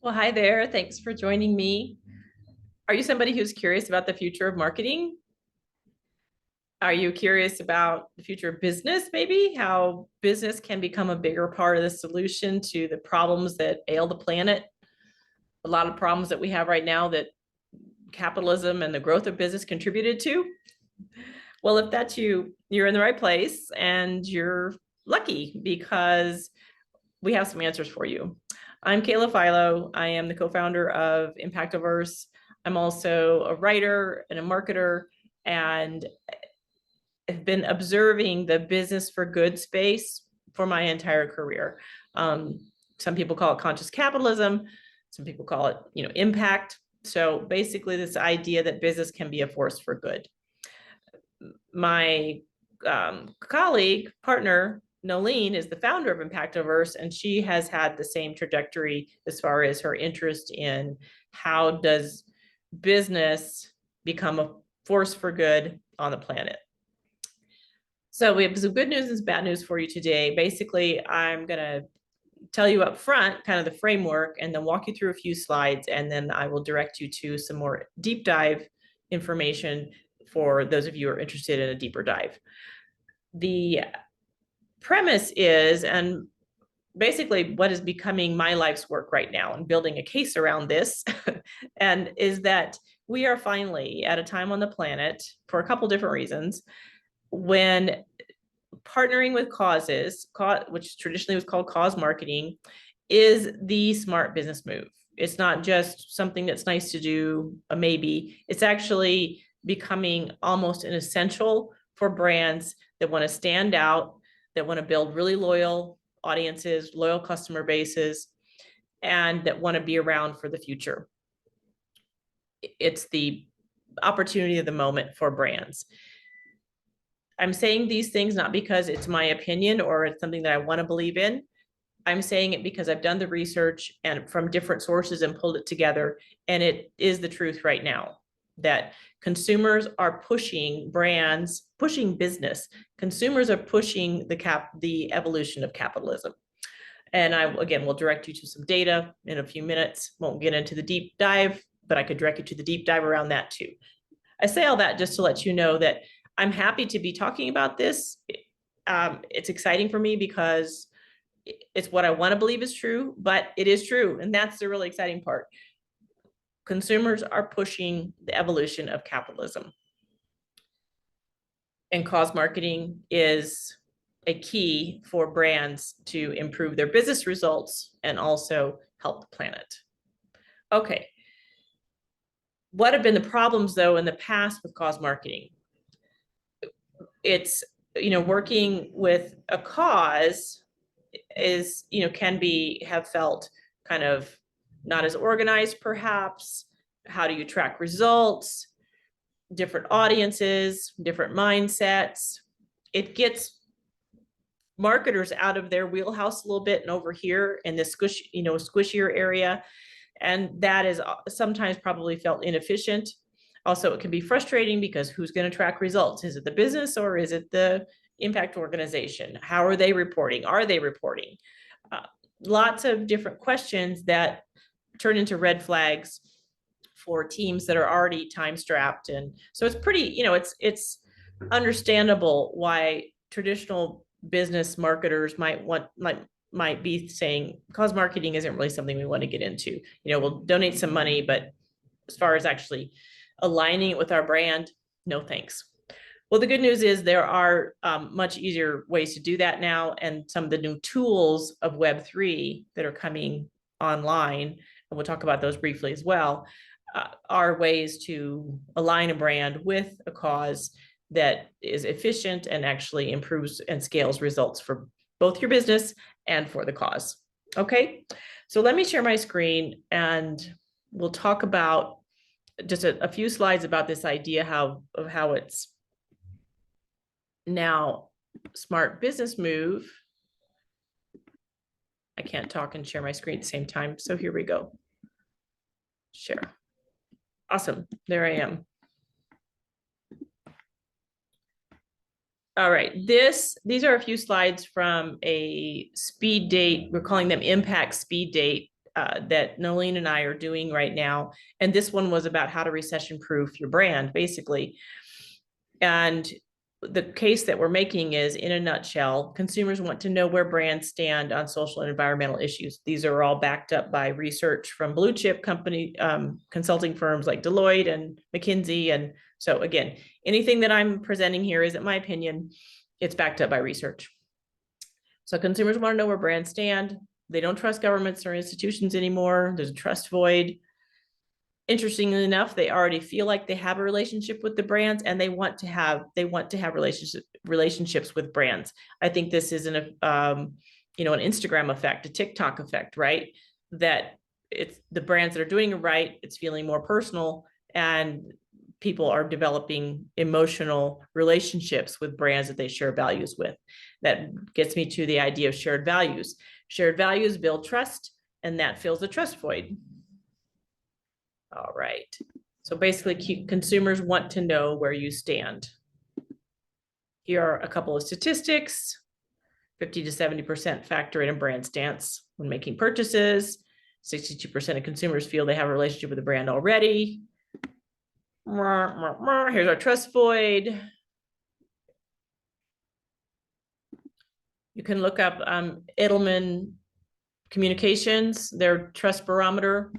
Well, hi there. Thanks for joining me. Are you somebody who's curious about the future of marketing? Are you curious about the future of business, maybe? How business can become a bigger part of the solution to the problems that ail the planet? A lot of problems that we have right now that capitalism and the growth of business contributed to. Well, if that's you, you're in the right place and you're lucky because we have some answers for you. I'm Philo. I am the co-founder of Impactoverse. I'm also a writer and a marketer, and have been observing the business for good space for my entire career. Some people call it conscious capitalism. Some people call it, impact. So basically this idea that business can be a force for good. My colleague, partner, Nolene, is the founder of Impactoverse, and she has had the same trajectory as far as her interest in how does business become a force for good on the planet. So we have some good news and some bad news for you today. Basically, I'm going to tell you up front kind of the framework and then walk you through a few slides, and then I will direct you to some more deep dive information for those of you who are interested in a deeper dive. The premise is, and basically what is becoming my life's work right now and building a case around this, and is that we are finally at a time on the planet for a couple different reasons when partnering with causes, which traditionally was called cause marketing, is the smart business move. It's not just something that's nice to do, a maybe. It's actually becoming almost an essential for brands that want to stand out, that want to build really loyal audiences, loyal customer bases, and that want to be around for the future. It's the opportunity of the moment for brands. I'm saying these things not because it's my opinion or it's something that I want to believe in. I'm saying it because I've done the research and from different sources and pulled it together. And it is the truth right now that consumers are pushing brands, pushing business. Consumers are pushing the evolution of capitalism. And I, again, will direct you to some data in a few minutes. Won't get into the deep dive, but I could direct you to the deep dive around that too. I say all that just to let you know that I'm happy to be talking about this. It's exciting for me because it's what I want to believe is true, but it is true. And that's the really exciting part. Consumers are pushing the evolution of capitalism. And cause marketing is a key for brands to improve their business results and also help the planet. Okay. What have been the problems, though, in the past with cause marketing? It's, working with a cause is, have felt kind of not as organized, perhaps. How do you track results? Different audiences, different mindsets. It gets marketers out of their wheelhouse a little bit and over here in this squishier area. And that is sometimes probably felt inefficient. Also, it can be frustrating because who's going to track results? Is it the business or is it the impact organization? How are they reporting? Are they reporting? Lots of different questions that turn into red flags for teams that are already time strapped. And so it's pretty, it's understandable why traditional business marketers might be saying cause marketing isn't really something we want to get into. We'll donate some money, but as far as actually aligning it with our brand, no thanks. Well, the good news is there are much easier ways to do that now, and some of the new tools of Web3 that are coming online, and we'll talk about those briefly as well, are ways to align a brand with a cause that is efficient and actually improves and scales results for both your business and for the cause. Okay, so let me share my screen and we'll talk about just a few slides about this idea of how it's now smart business move. I can't talk and share my screen at the same time, so here we go. Share. Awesome, there I am. All right, these are a few slides from a speed date. We're calling them impact speed date that Nolene and I are doing right now. And this one was about how to recession-proof your brand, basically. And the case that we're making is, in a nutshell, consumers want to know where brands stand on social and environmental issues. These are all backed up by research from blue chip company consulting firms like Deloitte and McKinsey. And so again, anything that I'm presenting here isn't my opinion. It's backed up by research. So consumers want to know where brands stand. They don't trust governments or institutions anymore. There's a trust void. Interestingly enough, they already feel like they have a relationship with the brands, and they want to have relationships with brands. I think this is an Instagram effect, a TikTok effect, right? That it's the brands that are doing it right. It's feeling more personal, and people are developing emotional relationships with brands that they share values with. That gets me to the idea of shared values. Shared values build trust, and that fills the trust void. All right. So basically, consumers want to know where you stand. Here are a couple of statistics. 50 to 70% factor in a brand stance when making purchases. 62% of consumers feel they have a relationship with the brand already. Here's our trust void. You can look up Edelman Communications. Their trust barometer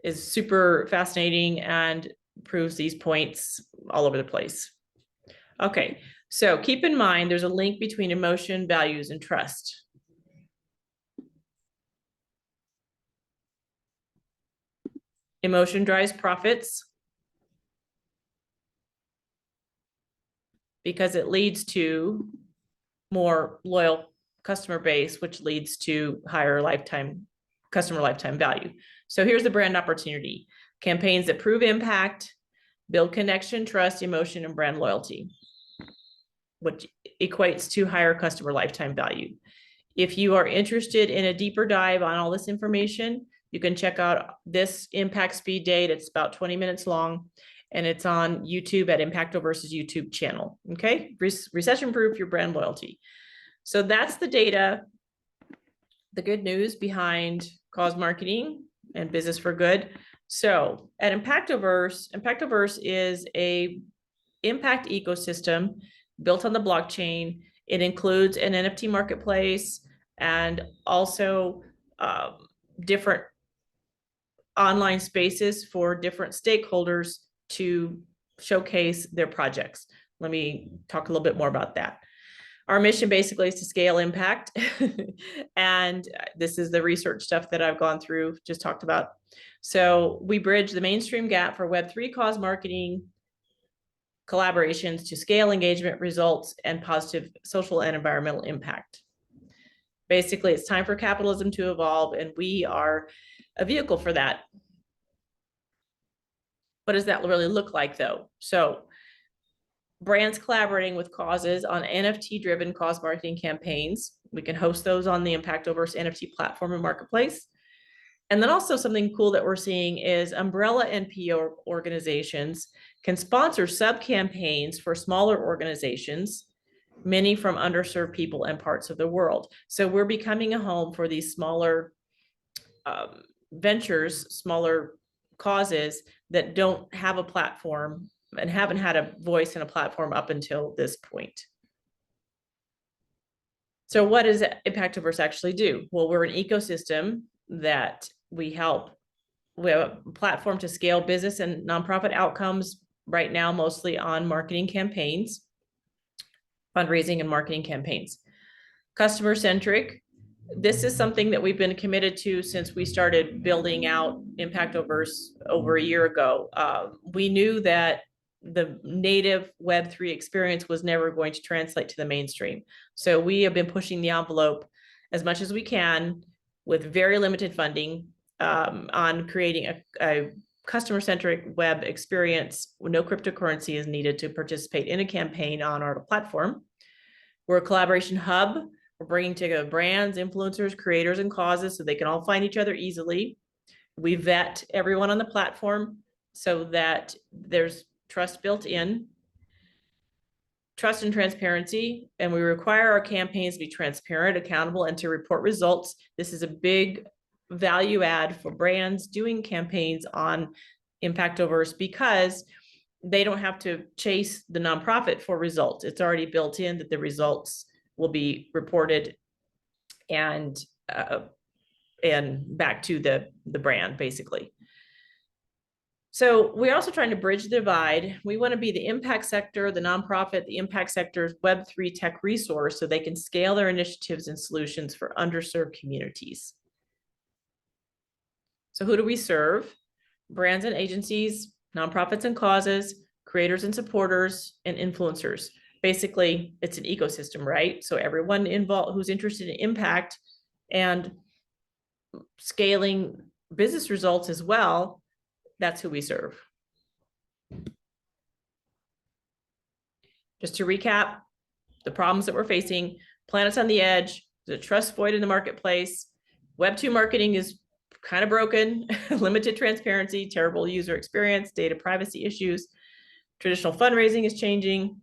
is super fascinating and proves these points all over the place. Okay, so keep in mind there's a link between emotion, values, and trust. Emotion drives profits because it leads to more loyal customer base, which leads to higher customer lifetime value. So here's the brand opportunity. Campaigns that prove impact, build connection, trust, emotion, and brand loyalty, which equates to higher customer lifetime value. If you are interested in a deeper dive on all this information, you can check out this impact speed date. It's about 20 minutes long, and it's on YouTube at Impactoverse's YouTube channel. Okay, recession-proof your brand loyalty. So that's the data, the good news behind cause marketing and business for good. So at Impactoverse is a impact ecosystem built on the blockchain. It includes an NFT marketplace and also different online spaces for different stakeholders to showcase their projects. Let me talk a little bit more about that. Our mission basically is to scale impact. And this is the research stuff that I've gone through, just talked about. So we bridge the mainstream gap for Web3 cause marketing collaborations to scale engagement results and positive social and environmental impact. Basically, it's time for capitalism to evolve, and we are a vehicle for that. What does that really look like, though? So brands collaborating with causes on NFT-driven cause marketing campaigns. We can host those on the Impactoverse NFT platform and marketplace. And then also something cool that we're seeing is umbrella NPO organizations can sponsor sub-campaigns for smaller organizations, many from underserved people and parts of the world. So we're becoming a home for these smaller ventures, smaller causes that don't have a platform and haven't had a voice and a platform up until this point. So what does Impactoverse actually do? Well, we're an ecosystem that we have a platform to scale business and nonprofit outcomes right now, mostly on marketing campaigns, fundraising and marketing campaigns. Customer centric. This is something that we've been committed to since we started building out Impactoverse over a year ago. We knew that the native Web3 experience was never going to translate to the mainstream. So we have been pushing the envelope as much as we can with very limited funding on creating a customer-centric web experience. No cryptocurrency is needed to participate in a campaign on our platform. We're a collaboration hub. We're bringing together brands, influencers, creators, and causes so they can all find each other easily. We vet everyone on the platform so that there's trust built in, trust and transparency, and we require our campaigns to be transparent, accountable, and to report results. This is a big value add for brands doing campaigns on Impactoverse, because they don't have to chase the nonprofit for results. It's already built in that the results will be reported and back to the brand, basically. So we're also trying to bridge the divide. We want to be the impact sector, the nonprofit, the impact sector's Web3 tech resource, so they can scale their initiatives and solutions for underserved communities. So who do we serve? Brands and agencies, nonprofits and causes, creators and supporters, and influencers. Basically, it's an ecosystem, right? So everyone involved who's interested in impact and scaling business results as well, that's who we serve. Just to recap, the problems that we're facing: planets on the edge, the trust void in the marketplace, Web2 marketing is kind of broken, limited transparency, terrible user experience, data privacy issues, traditional fundraising is changing,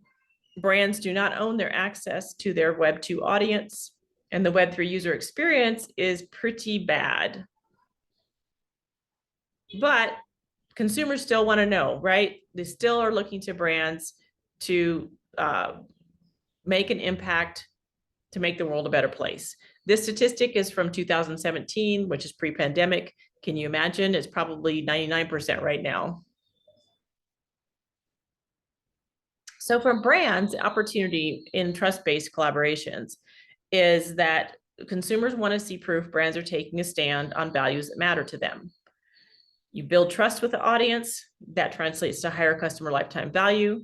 brands do not own their access to their Web2 audience, and the Web3 user experience is pretty bad. But consumers still want to know, right? They still are looking to brands to make an impact, to make the world a better place. This statistic is from 2017, which is pre-pandemic. Can you imagine? It's probably 99% right now. So for brands, opportunity in trust-based collaborations is that consumers want to see proof brands are taking a stand on values that matter to them. You build trust with the audience, that translates to higher customer lifetime value.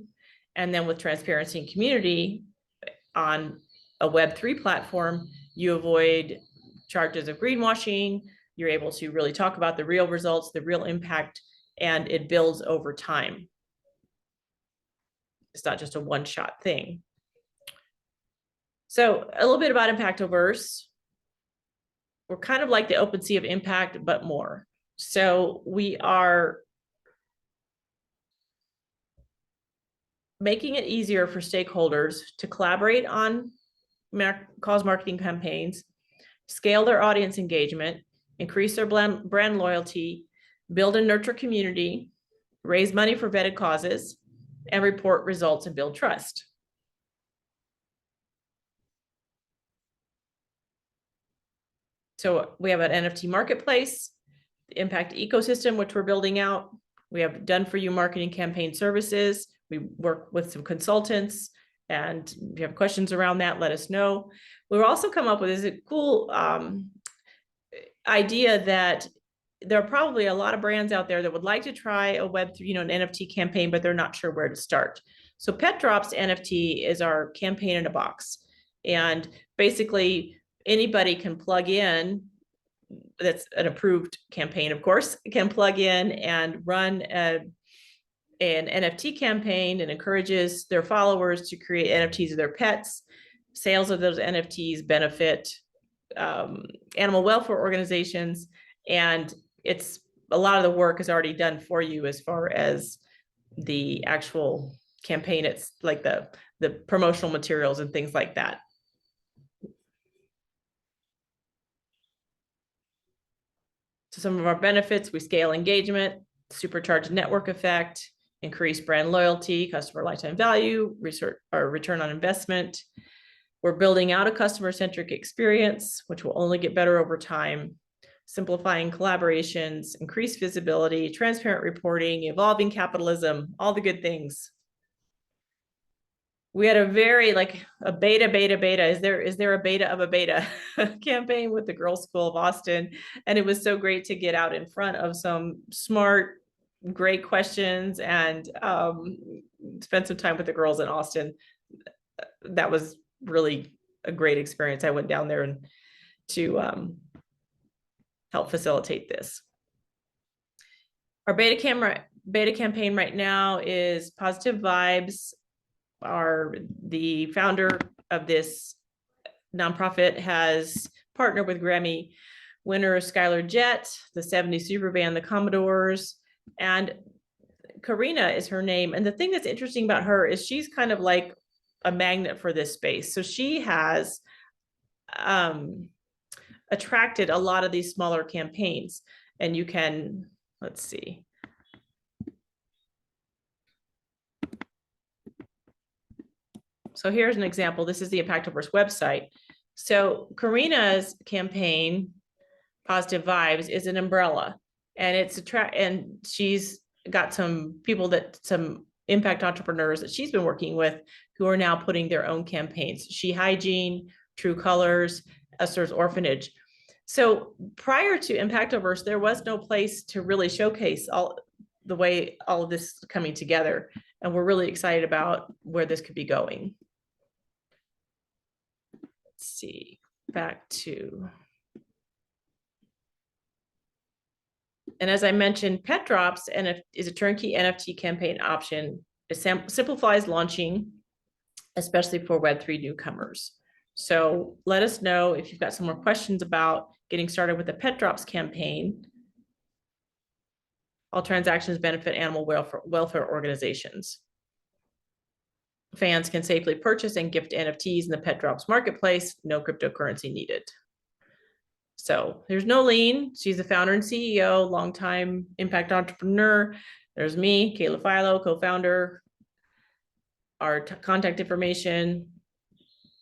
And then with transparency and community on a Web3 platform, you avoid charges of greenwashing. You're able to really talk about the real results, the real impact, and it builds over time. It's not just a one-shot thing. So a little bit about Impactoverse. We're kind of like the open sea of impact, but more. So we are making it easier for stakeholders to collaborate on cause marketing campaigns, scale their audience engagement, increase their brand loyalty, build and nurture community, raise money for vetted causes, and report results and build trust. So we have an NFT marketplace, the impact ecosystem, which we're building out. We have done for you marketing campaign services. We work with some consultants, and if you have questions around that, let us know. We've also come up with this cool idea that there are probably a lot of brands out there that would like to try a Web3, an NFT campaign, but they're not sure where to start. So Pet Drops NFT is our campaign in a box. And basically anybody can plug in, that's an approved campaign, of course, can plug in and run an NFT campaign and encourages their followers to create NFTs of their pets. Sales of those NFTs benefit animal welfare organizations, and it's a lot of the work is already done for you as far as the actual campaign. It's like the promotional materials and things like that. So some of our benefits: we scale engagement, supercharge network effect, increase brand loyalty, customer lifetime value, return on investment. We're building out a customer-centric experience, which will only get better over time, simplifying collaborations, increased visibility, transparent reporting, evolving capitalism, all the good things. We had a very a beta. Is there a beta of a beta campaign with the Girls School of Austin? And it was so great to get out in front of some smart, great questions and spend some time with the girls in Austin. That was really a great experience. I went down there and to help facilitate this. Our beta campaign right now is Positive Vibes. The founder of this nonprofit has partnered with Grammy winner Skylar Jett, the 70s super band, the Commodores, and Karina is her name. And the thing that's interesting about her is she's kind of like a magnet for this space. So she has attracted a lot of these smaller campaigns. And you can, let's see. So here's an example. This is the Impactoverse website. So Karina's campaign, Positive Vibes, is an umbrella, and and she's got some people some impact entrepreneurs that she's been working with who are now putting their own campaigns. She Hygiene, True Colors, Esther's Orphanage. So prior to Impactoverse, there was no place to really showcase all the way all of this coming together. And we're really excited about where this could be going. Let's see, back to. And as I mentioned, Pet Drops is a turnkey NFT campaign option. It simplifies launching, especially for Web3 newcomers. So let us know if you've got some more questions about getting started with the Pet Drops campaign. All transactions benefit animal welfare organizations. Fans can safely purchase and gift NFTs in the Pet Drops marketplace, no cryptocurrency needed. So there's Nolene. She's the founder and CEO, longtime impact entrepreneur. There's me, Kayla Philo, co-founder. Our contact information.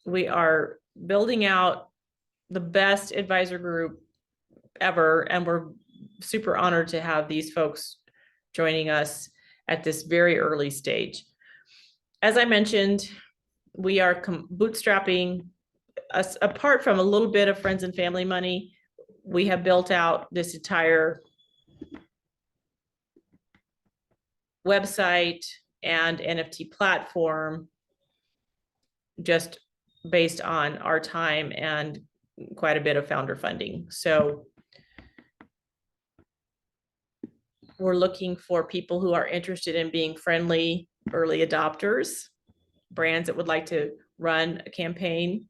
We are building out the best advisor group ever, and we're super honored to have these folks joining us at this very early stage. As I mentioned, we are bootstrapping us apart from a little bit of friends and family money. We have built out this entire website and NFT platform just based on our time and quite a bit of founder funding. So we're looking for people who are interested in being friendly early adopters, brands that would like to run a campaign.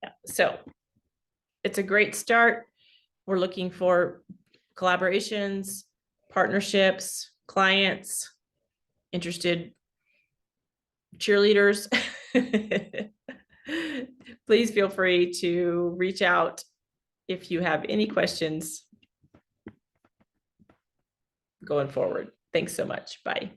Yeah, so it's a great start. We're looking for collaborations, partnerships, clients, interested cheerleaders. Please feel free to reach out if you have any questions going forward. Thanks so much. Bye.